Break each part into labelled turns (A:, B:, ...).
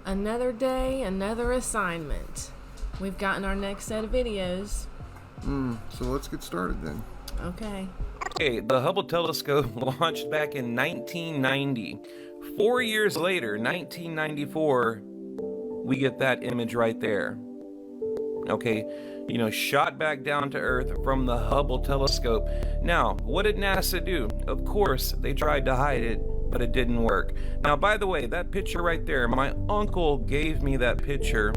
A: Another day, another assignment. We've gotten our next set of videos.
B: So let's get started then.
A: Okay.
C: Okay, the Hubble telescope launched back in 1990. 4 years later, 1994, we get that image right there. Okay, shot back down to Earth from the Hubble telescope. Now, what did NASA do? Of course, they tried to hide it, but it didn't work. Now, by the way, that picture right there, my uncle gave me that picture.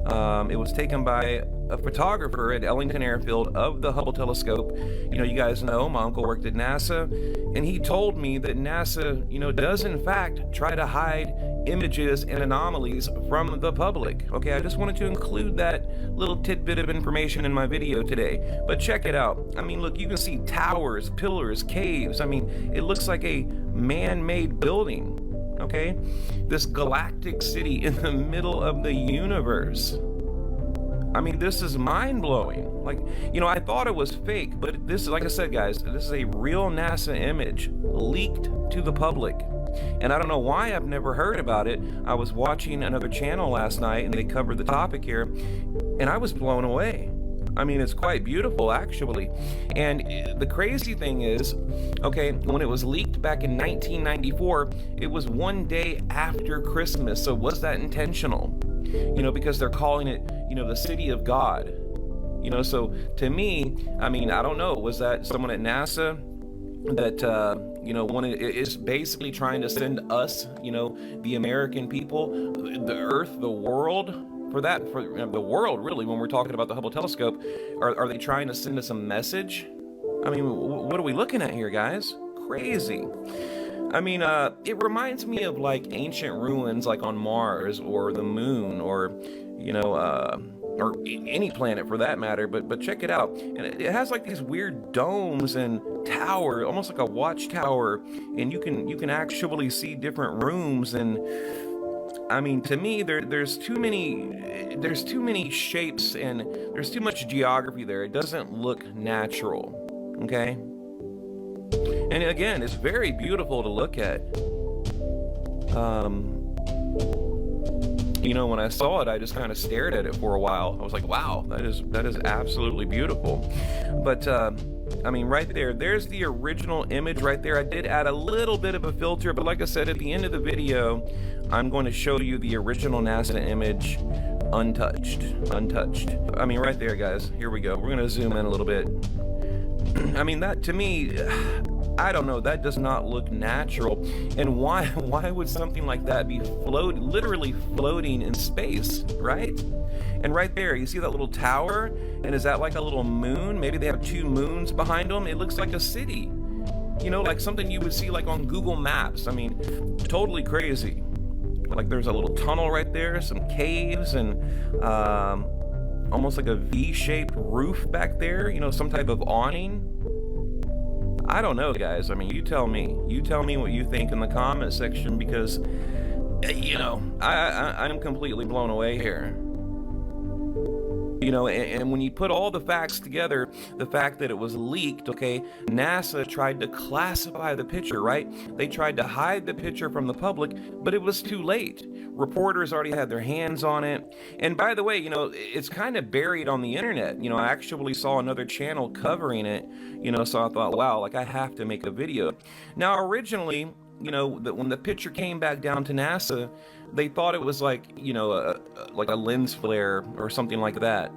C: It was taken by a photographer at Ellington Airfield of the Hubble telescope. You guys know my uncle worked at NASA, and he told me that NASA, does in fact try to hide images and anomalies from the public. Okay, I just wanted to include that little tidbit of information in my video today. But check it out. I mean, look, you can see towers, pillars, caves. I mean, it looks like a man-made building. Okay, this galactic city in the middle of the universe. I mean, this is mind-blowing. Like, I thought it was fake, but this is, like I said, guys, this is a real NASA image leaked to the public. And I don't know why I've never heard about it. I was watching another channel last night, and they covered the topic here, and I was blown away. I mean, it's quite beautiful, actually. And the crazy thing is, okay, when it was leaked back in 1994, it was one day after Christmas. So was that intentional? Because they're calling it, the city of God. So to me, I mean, I don't know. Was that someone at NASA that, is basically trying to send us, the American people, the Earth, the world, for the world, really, when we're talking about the Hubble telescope, are they trying to send us a message? I mean, what are we looking at here, guys? Crazy. I mean, it reminds me of like ancient ruins like on Mars or the moon or, or any planet for that matter, but check it out. And it has like these weird domes and tower, almost like a watchtower, and you can actually see different rooms. And I mean, to me, there's too many shapes and there's too much geography there. It doesn't look natural, okay? And again, it's very beautiful to look at. When I saw it, I just kind of stared at it for a while. I was like, wow, that is absolutely beautiful. But I mean, right there's the original image right there. I did add a little bit of a filter, but like I said, at the end of the video, I'm going to show you the original NASA image untouched. I mean, right there, guys. Here we go. We're going to zoom in a little bit. I mean, that to me, I don't know, that does not look natural. And why would something like that be literally floating in space, right? And right there, you see that little tower? And is that like a little moon? Maybe they have two moons behind them. It looks like a city. Like something you would see like on Google Maps. I mean, totally crazy. Like there's a little tunnel right there, some caves, and almost like a V-shaped roof back there, some type of awning. I don't know, guys. I mean, you tell me what you think in the comment section, because I'm completely blown away here. And when you put all the facts together, the fact that it was leaked, okay, NASA tried to classify the picture, right? They tried to hide the picture from the public, but it was too late. Reporters already had their hands on it. And by the way, it's kind of buried on the internet. I actually saw another channel covering it, so I thought, wow, like I have to make a video. Now, originally, when the picture came back down to NASA, they thought it was like, like a lens flare or something like that.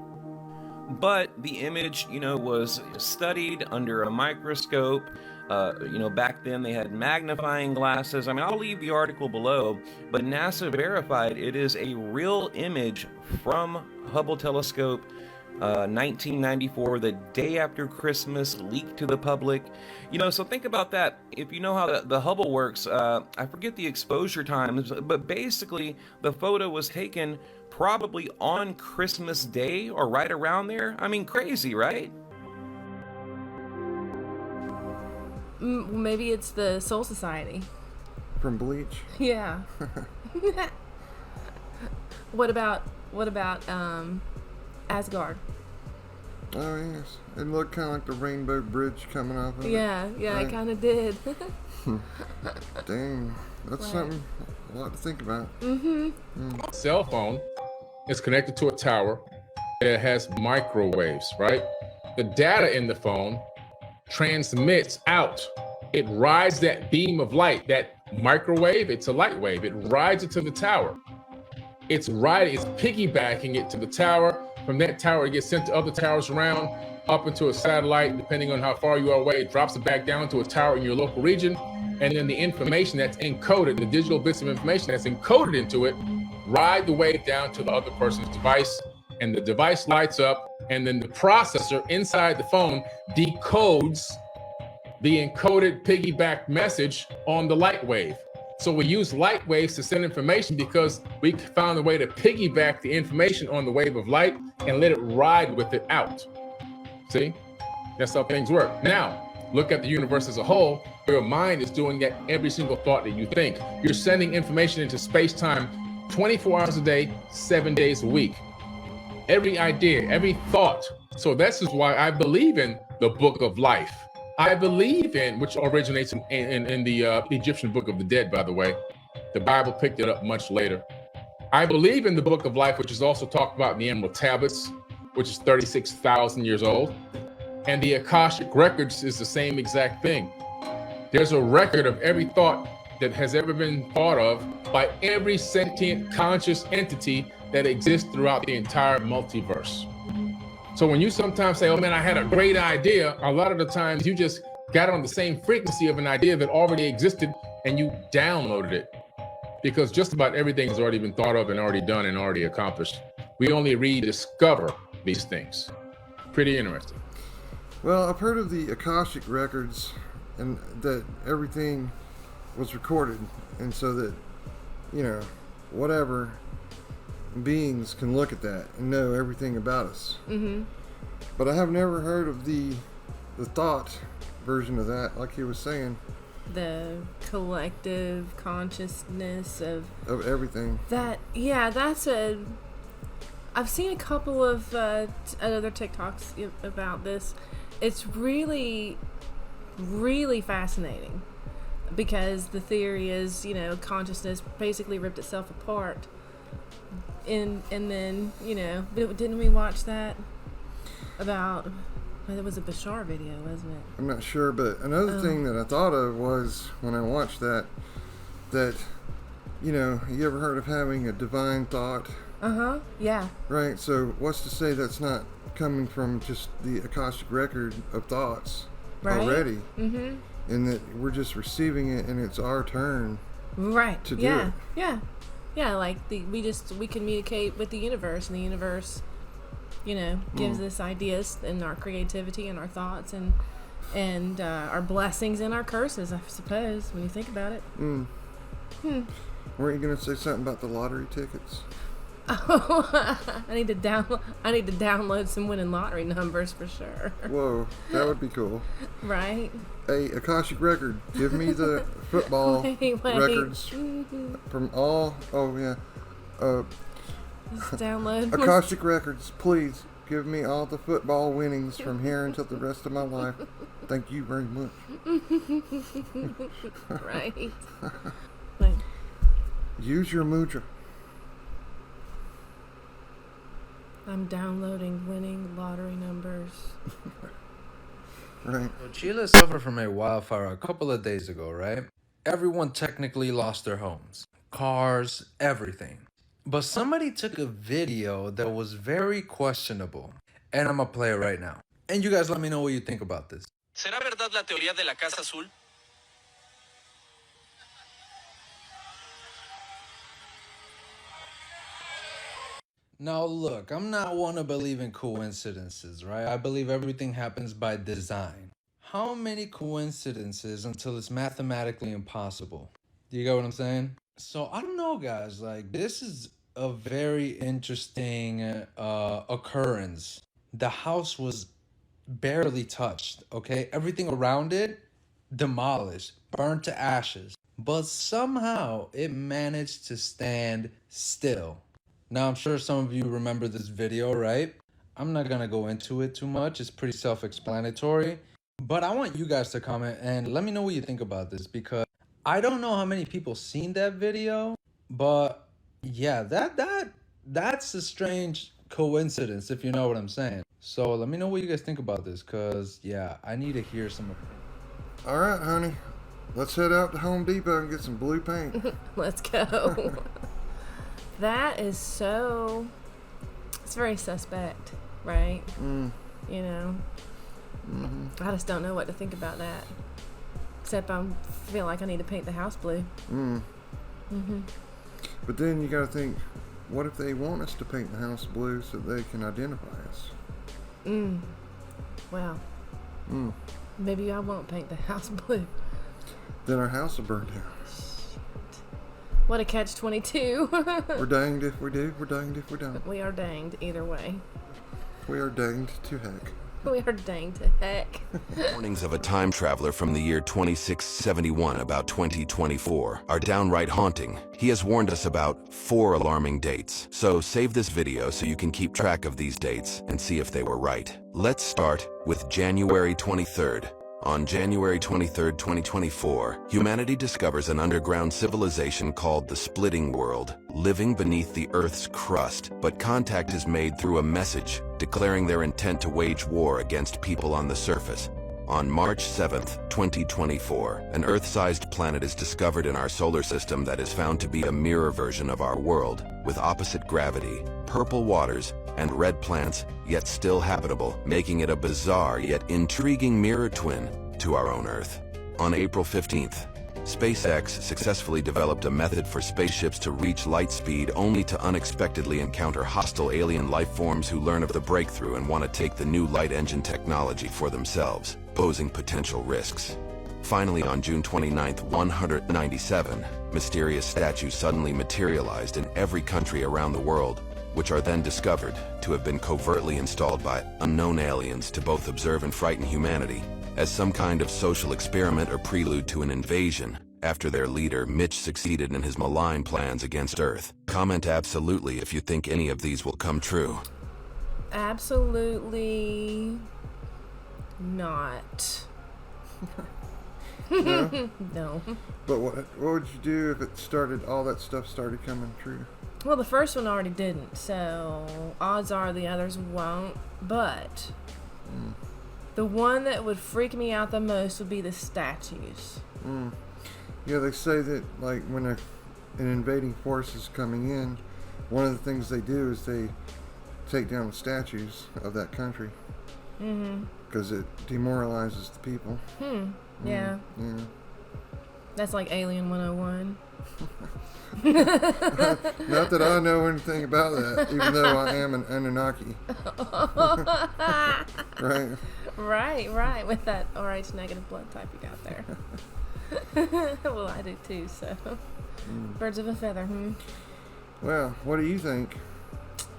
C: But the image, was studied under a microscope. Back then they had magnifying glasses. I mean, I'll leave the article below, but NASA verified it is a real image from Hubble telescope, 1994, the day after Christmas, leaked to the public. So think about that. If you know how the Hubble works, I forget the exposure times, but basically the photo was taken probably on Christmas Day or right around there. I mean, crazy, right?
A: Maybe it's the Soul Society.
B: From Bleach?
A: Yeah. What about Asgard?
B: Oh, yes. It looked kind of like the Rainbow Bridge coming off of it.
A: Yeah,
B: right?
A: it kind of did.
B: Dang. That's
A: Right.
B: something, a lot to think about.
D: Cell phone is connected to a tower that has microwaves, right? The data in the phone transmits out. It rides that beam of light, that microwave, it's a light wave. It rides it to the tower. It's piggybacking it to the tower. From that tower, it gets sent to other towers around, up into a satellite, depending on how far you are away. It drops it back down to a tower in your local region. And then the information that's encoded, the digital bits of information that's encoded into it, ride the wave down to the other person's device. And the device lights up. And then the processor inside the phone decodes the encoded piggyback message on the light wave. So we use light waves to send information because we found a way to piggyback the information on the wave of light and let it ride with it out. See? That's how things work. Now, look at the universe as a whole. Your mind is doing that every single thought that you think. You're sending information into space-time 24 hours a day, 7 days a week. Every idea, every thought. So this is why I believe in the book of life. I believe in, which originates in the Egyptian book of the dead, by the way. The Bible picked it up much later. I believe in the book of life, which is also talked about in the Emerald Tablets, which is 36,000 years old. And the Akashic Records is the same exact thing. There's a record of every thought that has ever been thought of by every sentient conscious entity that exists throughout the entire multiverse. So when you sometimes say, oh man, I had a great idea, a lot of the times you just got on the same frequency of an idea that already existed and you downloaded it. Because just about everything has already been thought of and already done and already accomplished. We only rediscover these things. Pretty interesting.
B: Well, I've heard of the Akashic Records and that everything was recorded. And so that, whatever beings can look at that and know everything about us.
A: Mm-hmm.
B: But I have never heard of the thought version of that, like he was saying.
A: The collective consciousness of
B: everything.
A: That, yeah, I've seen a couple of other TikToks about this. It's really, really fascinating because the theory is, consciousness basically ripped itself apart. And then, didn't we watch that about... It was a Bashar video, wasn't it?
B: I'm not sure, but another thing that I thought of was when I watched that, you ever heard of having a divine thought?
A: Uh-huh, yeah.
B: Right, so what's to say that's not coming from just the Akashic record of thoughts already? Mm-hmm. And that we're just receiving it and it's our turn to do it.
A: Yeah, like we communicate with the universe, and the universe, gives us ideas and our creativity and our thoughts and our blessings and our curses, I suppose, when you think about it.
B: Weren't you gonna say something about the lottery tickets?
A: Oh, I need to download some winning lottery numbers for sure.
B: Whoa, that would be cool.
A: Right?
B: Hey, Akashic record, give me the football records from all. Oh yeah.
A: Just download
B: Akashic records, please give me all the football winnings from here until the rest of my life. Thank you very much.
A: Right. Like,
B: use your mudra.
A: I'm downloading winning lottery numbers.
B: Right.
E: So Chile suffered from a wildfire a couple of days ago, right? Everyone technically lost their homes, cars, everything. But somebody took a video that was very questionable. And I'm gonna play it right now. And you guys let me know what you think about this.
F: ¿Será verdad la teoría de la casa azul?
E: Now look, I'm not one to believe in coincidences, right? I believe everything happens by design. How many coincidences until it's mathematically impossible? Do you get what I'm saying? So I don't know, guys, like this is a very interesting occurrence. The house was barely touched, okay? Everything around it demolished, burned to ashes. But somehow it managed to stand still. Now, I'm sure some of you remember this video, right? I'm not gonna go into it too much. It's pretty self-explanatory. But I want you guys to comment and let me know what you think about this, because I don't know how many people seen that video, but yeah, that's a strange coincidence, if you know what I'm saying. So let me know what you guys think about this, because yeah, I need to hear some.
B: All right, honey. Let's head out to Home Depot and get some blue paint.
A: Let's go. That is so... It's very suspect, right? You know? Mm-hmm. I just don't know what to think about that. Except I feel like I need to paint the house blue. Mm-hmm.
B: But then you gotta think, what if they want us to paint the house blue so they can identify us?
A: Well, maybe I won't paint the house blue.
B: Then our house will burn down.
A: Shit. What a catch-22.
B: We're danged if we do, we're danged if we don't.
A: We are danged either way.
B: We are danged to heck.
A: We are danged to heck.
G: Warnings of a time traveler from the year 2671 about 2024 are downright haunting. He has warned us about 4 alarming dates. So save this video so you can keep track of these dates and see if they were right. Let's start with January 23rd. On January 23, 2024, humanity discovers an underground civilization called the Splitting World, living beneath the Earth's crust, but contact is made through a message declaring their intent to wage war against people on the surface. On March 7, 2024, an Earth-sized planet is discovered in our solar system that is found to be a mirror version of our world, with opposite gravity, purple waters, and red plants, yet still habitable, making it a bizarre yet intriguing mirror twin to our own Earth. On April 15th, SpaceX successfully developed a method for spaceships to reach light speed only to unexpectedly encounter hostile alien life forms who learn of the breakthrough and want to take the new light engine technology for themselves, posing potential risks. Finally, on June 29th, 197, mysterious statues suddenly materialized in every country around the world, which are then discovered to have been covertly installed by unknown aliens to both observe and frighten humanity, as some kind of social experiment or prelude to an invasion, after their leader Mitch succeeded in his malign plans against Earth. Comment absolutely if you think any of these will come true.
A: Absolutely not.
B: No?
A: No.
B: But what would you do if it started, all that stuff started coming true?
A: Well, the first one already didn't, so odds are the others won't. But the one that would freak me out the most would be the statues.
B: Yeah, they say that like when an invading force is coming in, one of the things they do is they take down the statues of that country. Because it demoralizes the people.
A: Yeah.
B: Yeah.
A: That's like Alien 101.
B: Not that I know anything about that, even though I am an Anunnaki. Right?
A: Right. With that RH negative blood type you got there. Well, I do too, so. Birds of a feather,
B: Well, what do you think?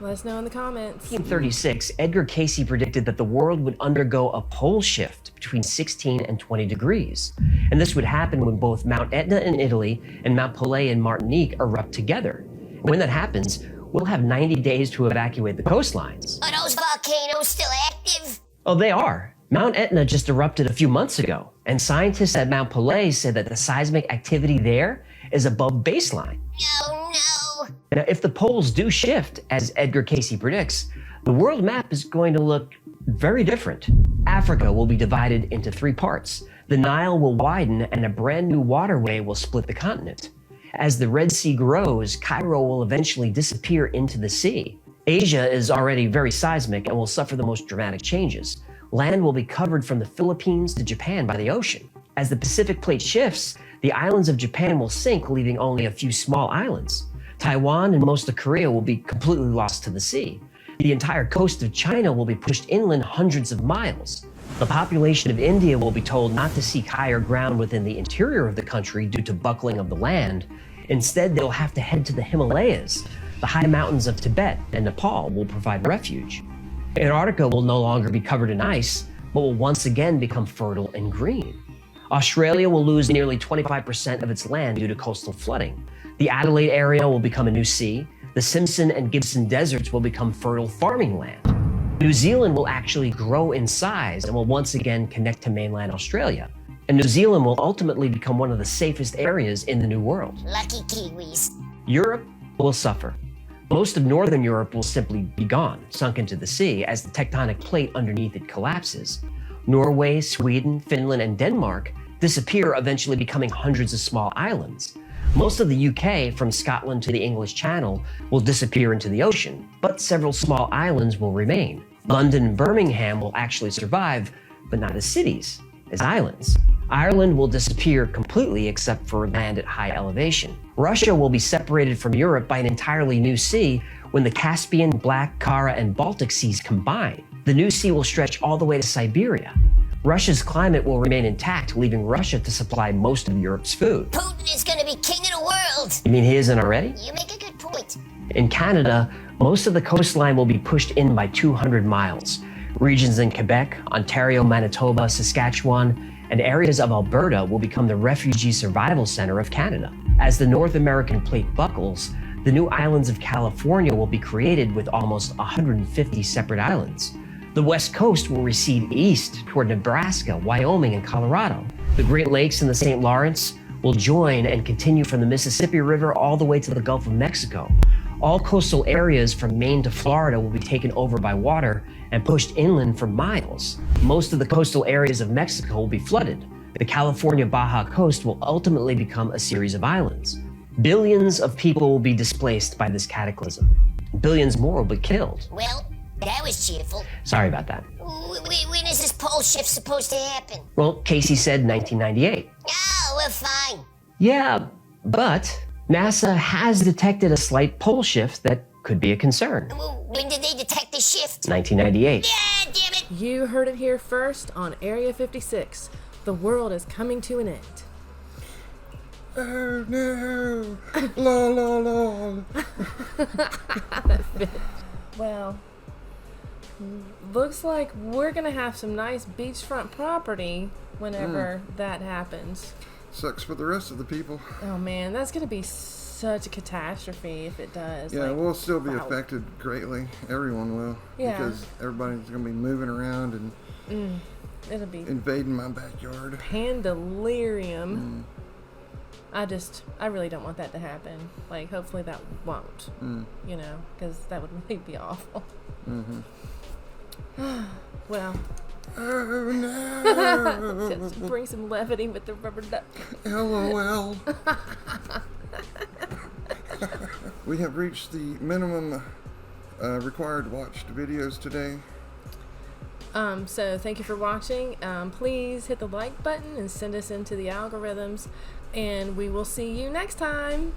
A: Let us know in the comments.
H: In 1936, Edgar Cayce predicted that the world would undergo a pole shift between 16 and 20 degrees. And this would happen when both Mount Etna in Italy and Mount Pelée in Martinique erupt together. And when that happens, we'll have 90 days to evacuate the coastlines.
I: Are those volcanoes still active?
H: Oh, they are. Mount Etna just erupted a few months ago, and scientists at Mount Pelée said that the seismic activity there is above baseline.
I: Oh no.
H: Now, if the poles do shift, as Edgar Cayce predicts, the world map is going to look very different. Africa will be divided into 3 parts. The Nile will widen and a brand new waterway will split the continent. As the Red Sea grows, Cairo will eventually disappear into the sea. Asia is already very seismic and will suffer the most dramatic changes. Land will be covered from the Philippines to Japan by the ocean. As the Pacific plate shifts, the islands of Japan will sink, leaving only a few small islands. Taiwan and most of Korea will be completely lost to the sea. The entire coast of China will be pushed inland hundreds of miles. The population of India will be told not to seek higher ground within the interior of the country due to buckling of the land. Instead, they'll have to head to the Himalayas. The high mountains of Tibet and Nepal will provide refuge. Antarctica will no longer be covered in ice, but will once again become fertile and green. Australia will lose nearly 25% of its land due to coastal flooding. The Adelaide area will become a new sea. The Simpson and Gibson deserts will become fertile farming land. New Zealand will actually grow in size and will once again connect to mainland Australia. And New Zealand will ultimately become one of the safest areas in the New World.
I: Lucky Kiwis.
H: Europe will suffer. Most of Northern Europe will simply be gone, sunk into the sea as the tectonic plate underneath it collapses. Norway, Sweden, Finland, and Denmark disappear, eventually becoming hundreds of small islands. Most of the UK, from Scotland to the English Channel, will disappear into the ocean, but several small islands will remain. London and Birmingham will actually survive, but not as cities, as islands. Ireland will disappear completely except for land at high elevation. Russia will be separated from Europe by an entirely new sea when the Caspian, Black, Kara, and Baltic Seas combine. The new sea will stretch all the way to Siberia. Russia's climate will remain intact, leaving Russia to supply most of Europe's food.
I: Putin is gonna be king of the world.
H: You mean he isn't already?
I: You make a good point.
H: In Canada, most of the coastline will be pushed in by 200 miles. Regions in Quebec, Ontario, Manitoba, Saskatchewan, and areas of Alberta will become the refugee survival center of Canada. As the North American plate buckles, the new islands of California will be created with almost 150 separate islands. The West Coast will recede east toward Nebraska, Wyoming, and Colorado. The Great Lakes and the St. Lawrence will join and continue from the Mississippi River all the way to the Gulf of Mexico. All coastal areas from Maine to Florida will be taken over by water and pushed inland for miles. Most of the coastal areas of Mexico will be flooded. The California Baja coast will ultimately become a series of islands. Billions of people will be displaced by this cataclysm. Billions more will be killed.
I: Well, that was cheerful.
H: Sorry about that.
I: When is this pole shift supposed to happen?
H: Well, Casey said 1998.
I: Oh, we're fine.
H: Yeah, but NASA has detected a slight pole shift that could be a concern.
I: When did they detect the shift?
H: 1998.
I: Yeah, damn it.
A: You heard it here first on Area 56. The world is coming to an end.
B: Oh no! La la la!
A: That fit. Well, looks like we're gonna have some nice beachfront property whenever that happens.
B: Sucks for the rest of the people.
A: Oh man, that's gonna be such a catastrophe if it does.
B: Yeah,
A: like,
B: we'll still be affected greatly. Everyone will.
A: Yeah.
B: Because everybody's gonna be moving around and
A: it'll be
B: invading my backyard.
A: pandalirium. I really don't want that to happen. Like, hopefully that won't. You know, because that would really be awful. Well.
B: Oh no!
A: Just bring some levity with the rubber duck.
B: LOL. We have reached the minimum required watched videos today.
A: So thank you for watching. Please hit the like button and send us into the algorithms, and we will see you next time.